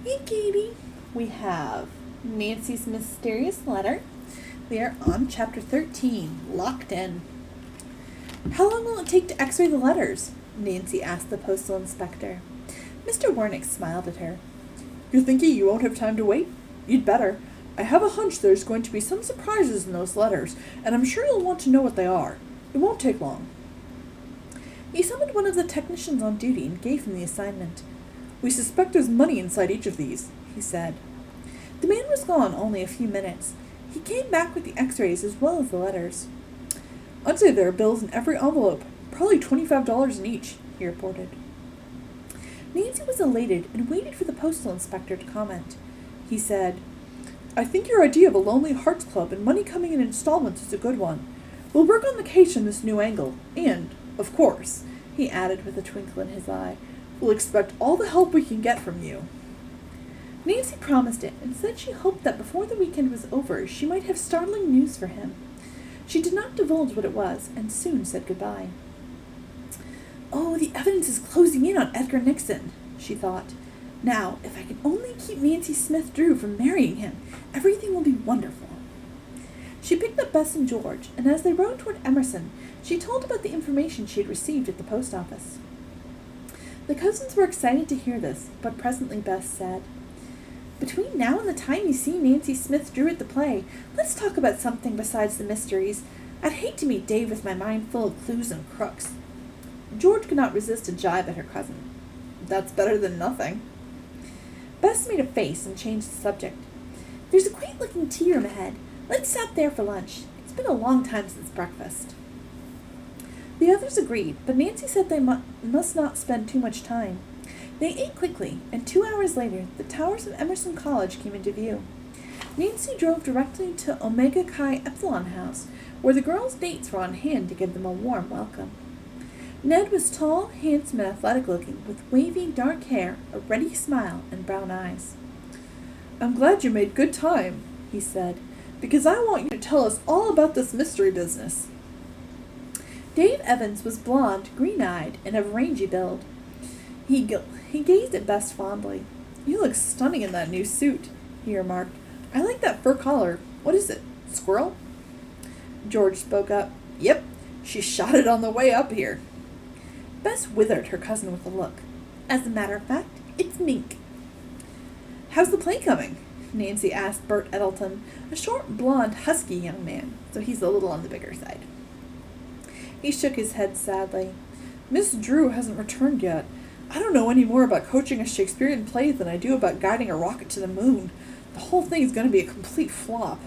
Hey, Katie. We have Nancy's Mysterious Letter. We are on chapter 13, Locked In. How long will it take to x-ray the letters? Nancy asked the postal inspector. Mr. Warnick smiled at her. You're thinking you won't have time to wait? You'd better. I have a hunch there's going to be some surprises in those letters, and I'm sure you'll want to know what they are. It won't take long. He summoned one of the technicians on duty and gave him the assignment. We suspect there's money inside each of these, he said. The man was gone only a few minutes. He came back with the x-rays as well as the letters. I'd say there are bills in every envelope, probably $25 in each, he reported. Nancy was elated and waited for the postal inspector to comment. He said, I think your idea of a Lonely Hearts Club and money coming in installments is a good one. We'll work on the case from this new angle, and, of course, he added with a twinkle in his eye, we'll expect all the help we can get from you. Nancy promised it and said she hoped that before the weekend was over she might have startling news for him. She did not divulge what it was and soon said goodbye. Oh, the evidence is closing in on Edgar Nixon, she thought. Now, if I can only keep Nancy Smith Drew from marrying him, everything will be wonderful. She picked up Bess and George, and as they rode toward Emerson, she told about the information she had received at the post office. The cousins were excited to hear this, but presently Bess said, Between now and the time you see Nancy Smith Drew at the play, let's talk about something besides the mysteries. I'd hate to meet Dave with my mind full of clues and crooks. George could not resist a jibe at her cousin. That's better than nothing. Bess made a face and changed the subject. There's a quaint-looking tea room ahead. Let's stop there for lunch. It's been a long time since breakfast. The others agreed, but Nancy said they must not spend too much time. They ate quickly, and 2 hours later, the towers of Emerson College came into view. Nancy drove directly to Omega Chi Epsilon House, where the girls' dates were on hand to give them a warm welcome. Ned was tall, handsome, and athletic-looking, with wavy, dark hair, a ready smile, and brown eyes. I'm glad you made good time, he said, because I want you to tell us all about this mystery business. Dave Evans was blond, green-eyed, and of rangy build. He gazed at Bess fondly. You look stunning in that new suit, he remarked. I like that fur collar. What is it, squirrel? George spoke up. Yep, she shot it on the way up here. Bess withered her cousin with a look. As a matter of fact, it's mink. How's the play coming? Nancy asked Bert Eddleton, a short, blond, husky young man, so he's a little on the bigger side. He shook his head sadly. Miss Drew hasn't returned yet. I don't know any more about coaching a Shakespearean play than I do about guiding a rocket to the moon. The whole thing is going to be a complete flop.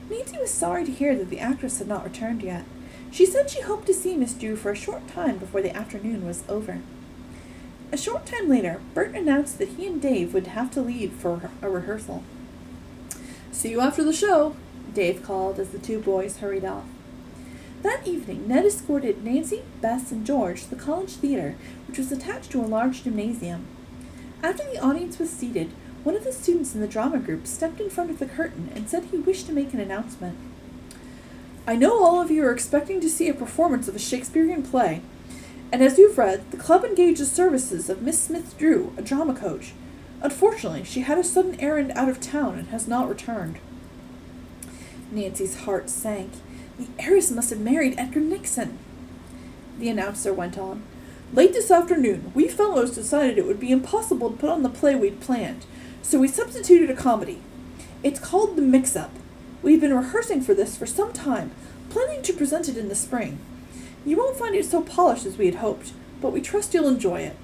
Nancy was sorry to hear that the actress had not returned yet. She said she hoped to see Miss Drew for a short time before the afternoon was over. A short time later, Bert announced that he and Dave would have to leave for a rehearsal. See you after the show, Dave called as the two boys hurried off. That evening, Ned escorted Nancy, Bess, and George to the college theater, which was attached to a large gymnasium. After the audience was seated, one of the students in the drama group stepped in front of the curtain and said he wished to make an announcement. I know all of you are expecting to see a performance of a Shakespearean play, and as you've read, the club engaged the services of Miss Smith Drew, a drama coach. Unfortunately, she had a sudden errand out of town and has not returned. Nancy's heart sank. The heiress must have married Edgar Nixon. The announcer went on. Late this afternoon, we fellows decided it would be impossible to put on the play we'd planned, so we substituted a comedy. It's called The Mix-Up. We've been rehearsing for this for some time, planning to present it in the spring. You won't find it so polished as we had hoped, but we trust you'll enjoy it.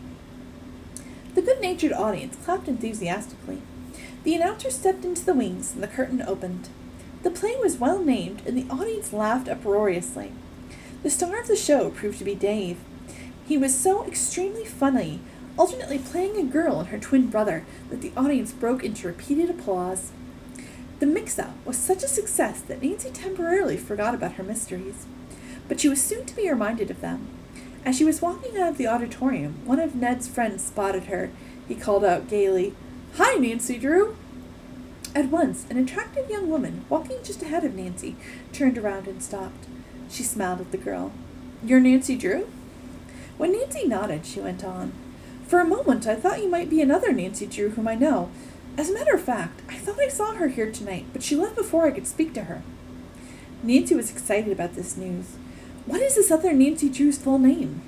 The good-natured audience clapped enthusiastically. The announcer stepped into the wings, and the curtain opened. The play was well named, and the audience laughed uproariously. The star of the show proved to be Dave. He was so extremely funny, alternately playing a girl and her twin brother, that the audience broke into repeated applause. The mix-up was such a success that Nancy temporarily forgot about her mysteries. But she was soon to be reminded of them. As she was walking out of the auditorium, one of Ned's friends spotted her. He called out gaily, "Hi, Nancy Drew!" At once, an attractive young woman, walking just ahead of Nancy, turned around and stopped. She smiled at the girl. "You're Nancy Drew?" When Nancy nodded, she went on, For a moment I thought you might be another Nancy Drew whom I know. As a matter of fact, I thought I saw her here tonight, but she left before I could speak to her." Nancy was excited about this news. "What is this other Nancy Drew's full name?"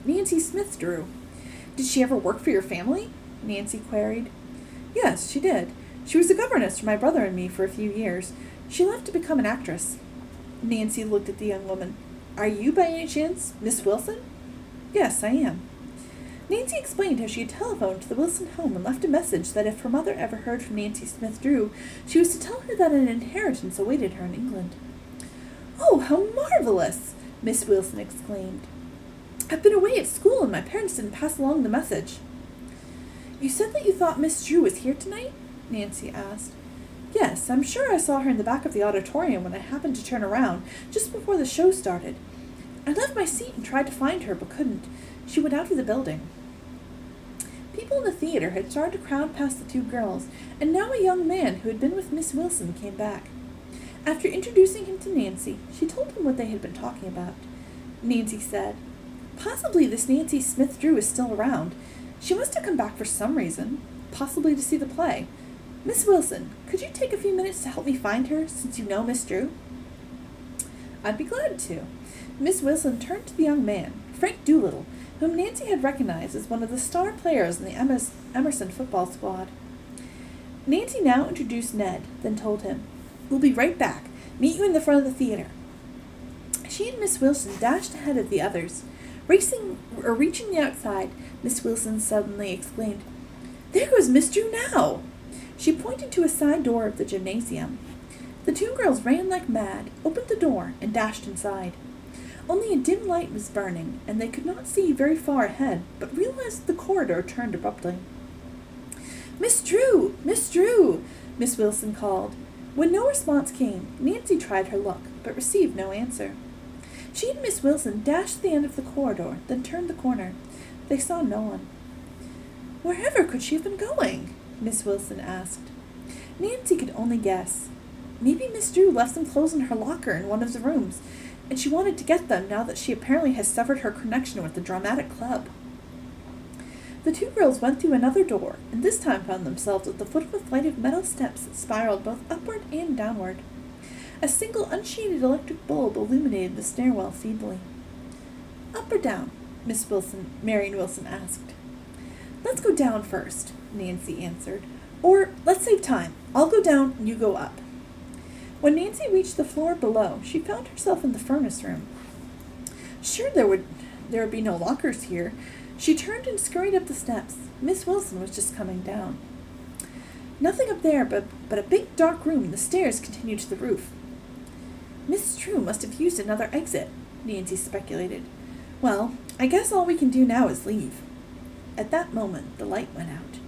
"Nancy Smith Drew." "Did she ever work for your family?" Nancy queried. "Yes, she did. She was a governess for my brother and me for a few years. She left to become an actress." Nancy looked at the young woman. "Are you, by any chance, Miss Wilson?" "Yes, I am." Nancy explained how she had telephoned to the Wilson home and left a message that if her mother ever heard from Nancy Smith Drew, she was to tell her that an inheritance awaited her in England. "Oh, how marvelous!" Miss Wilson exclaimed. "I've been away at school and my parents didn't pass along the message." "You said that you thought Miss Drew was here tonight?" Nancy asked. "Yes, I'm sure I saw her in the back of the auditorium when I happened to turn around just before the show started. I left my seat and tried to find her, but couldn't. She went out of the building." People in the theater had started to crowd past the two girls, and now a young man who had been with Miss Wilson came back. After introducing him to Nancy, she told him what they had been talking about. Nancy said, "Possibly this Nancy Smith Drew is still around. She must have come back for some reason, possibly to see the play. Miss Wilson, could you take a few minutes to help me find her, since you know Miss Drew?" "I'd be glad to." Miss Wilson turned to the young man, Frank Doolittle, whom Nancy had recognized as one of the star players in the Emerson football squad. Nancy now introduced Ned, then told him, "We'll be right back. Meet you in the front of the theater." She and Miss Wilson dashed ahead of the others. Reaching the outside, Miss Wilson suddenly exclaimed, "There goes Miss Drew now!" She pointed to a side door of the gymnasium. The two girls ran like mad, opened the door, and dashed inside. Only a dim light was burning, and they could not see very far ahead, but realized the corridor turned abruptly. "Miss Drew! Miss Drew!" Miss Wilson called. When no response came, Nancy tried her luck, but received no answer. She and Miss Wilson dashed to the end of the corridor, then turned the corner. They saw no one. "Wherever could she have been going?" Miss Wilson asked. Nancy could only guess. Maybe Miss Drew left some clothes in her locker in one of the rooms, and she wanted to get them now that she apparently has severed her connection with the dramatic club. The two girls went through another door, and this time found themselves at the foot of a flight of metal steps that spiraled both upward and downward. A single unshaded electric bulb illuminated the stairwell feebly. "Up or down?" Marion Wilson asked. "Let's go down first," Nancy answered. "Or, let's save time. I'll go down and you go up." When Nancy reached the floor below, she found herself in the furnace room. Sure there would be no lockers here. She turned and scurried up the steps. Miss Wilson was just coming down. Nothing up there but a big dark room, and the stairs continued to the roof. "Miss Drew must have used another exit," Nancy speculated. "Well, I guess all we can do now is leave." At that moment, the light went out.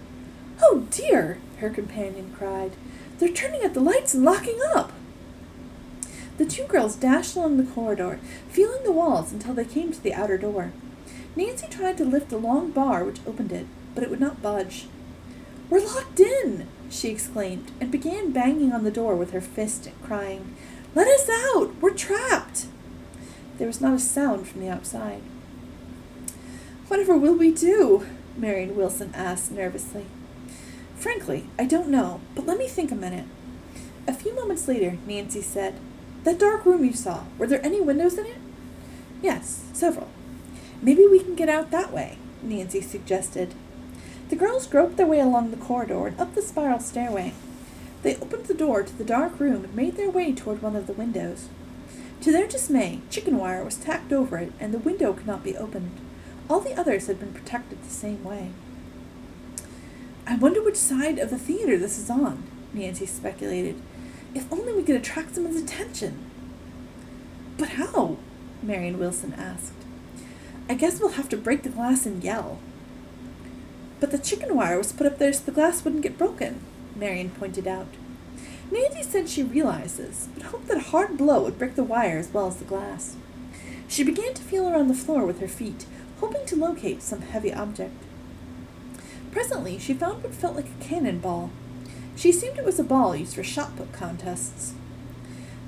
"Oh, dear!" her companion cried. "They're turning out the lights and locking up!" The two girls dashed along the corridor, feeling the walls until they came to the outer door. Nancy tried to lift the long bar which opened it, but it would not budge. "We're locked in!" she exclaimed, and began banging on the door with her fist, crying, "Let us out! We're trapped!" There was not a sound from the outside. "Whatever will we do?" Marion Wilson asked nervously. "Frankly, I don't know, but let me think a minute." A few moments later, Nancy said, "That dark room you saw, were there any windows in it?" "Yes, several." "Maybe we can get out that way," Nancy suggested. The girls groped their way along the corridor and up the spiral stairway. They opened the door to the dark room and made their way toward one of the windows. To their dismay, chicken wire was tacked over it, and the window could not be opened. All the others had been protected the same way. "I wonder which side of the theater this is on," Nancy speculated. "If only we could attract someone's attention." "But how?" Marion Wilson asked. "I guess we'll have to break the glass and yell." "But the chicken wire was put up there so the glass wouldn't get broken," Marion pointed out. Nancy said she realized this, but hoped that a hard blow would break the wire as well as the glass. She began to feel around the floor with her feet, hoping to locate some heavy object. Presently, she found what felt like a cannonball. She assumed it was a ball used for shot put contests.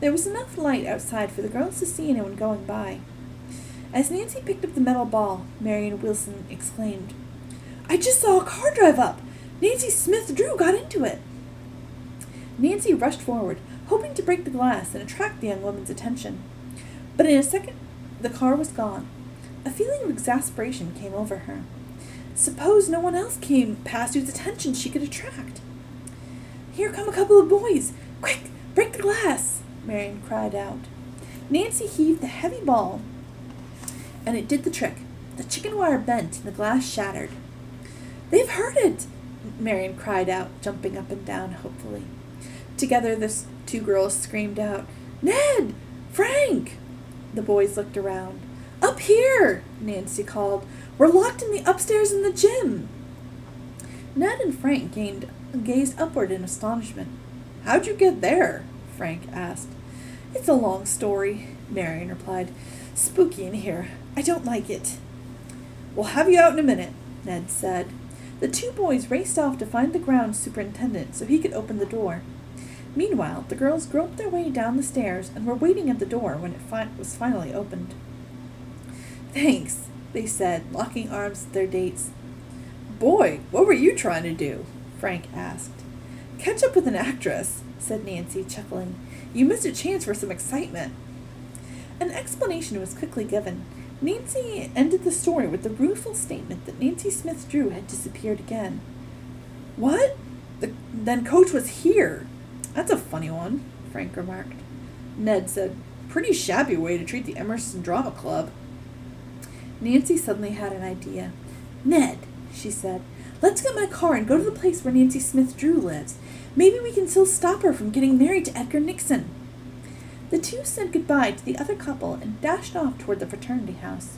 There was enough light outside for the girls to see anyone going by. As Nancy picked up the metal ball, Marion Wilson exclaimed, I just saw a car drive up. Nancy Smith Drew got into it. Nancy rushed forward, hoping to break the glass and attract the young woman's attention. But in a second, the car was gone. A feeling of exasperation came over her. Suppose no one else came past whose attention she could attract. "Here come a couple of boys! Quick, break the glass!" Marion cried out. Nancy heaved the heavy ball, and it did the trick. The chicken wire bent and the glass shattered. "They've heard it!" Marion cried out, jumping up and down hopefully. Together the two girls screamed out, "Ned! Frank!" The boys looked around. "Up here!" Nancy called. "We're locked in the upstairs in the gym." Ned and Frank gazed upward in astonishment. "How'd you get there?" Frank asked. "It's a long story," Marion replied. "Spooky in here. I don't like it." "We'll have you out in a minute," Ned said. The two boys raced off to find the grounds superintendent so he could open the door. Meanwhile, the girls groped their way down the stairs and were waiting at the door when it was finally opened. "Thanks," they said, locking arms with their dates. "Boy, what were you trying to do?" Frank asked. "Catch up with an actress," said Nancy, chuckling. "You missed a chance for some excitement." An explanation was quickly given. Nancy ended the story with the rueful statement that Nancy Smith Drew had disappeared again. "What? Then Coach was here. That's a funny one," Frank remarked. Ned said, "Pretty shabby way to treat the Emerson Drama Club." Nancy suddenly had an idea. "Ned," she said, "let's get my car and go to the place where Nancy Smith Drew lives. Maybe we can still stop her from getting married to Edgar Nixon." The two said goodbye to the other couple and dashed off toward the fraternity house.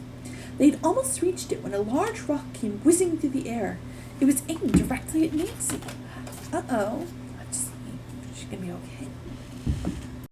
They had almost reached it when a large rock came whizzing through the air. It was aimed directly at Nancy. Uh-oh. Let's see. She's gonna be okay.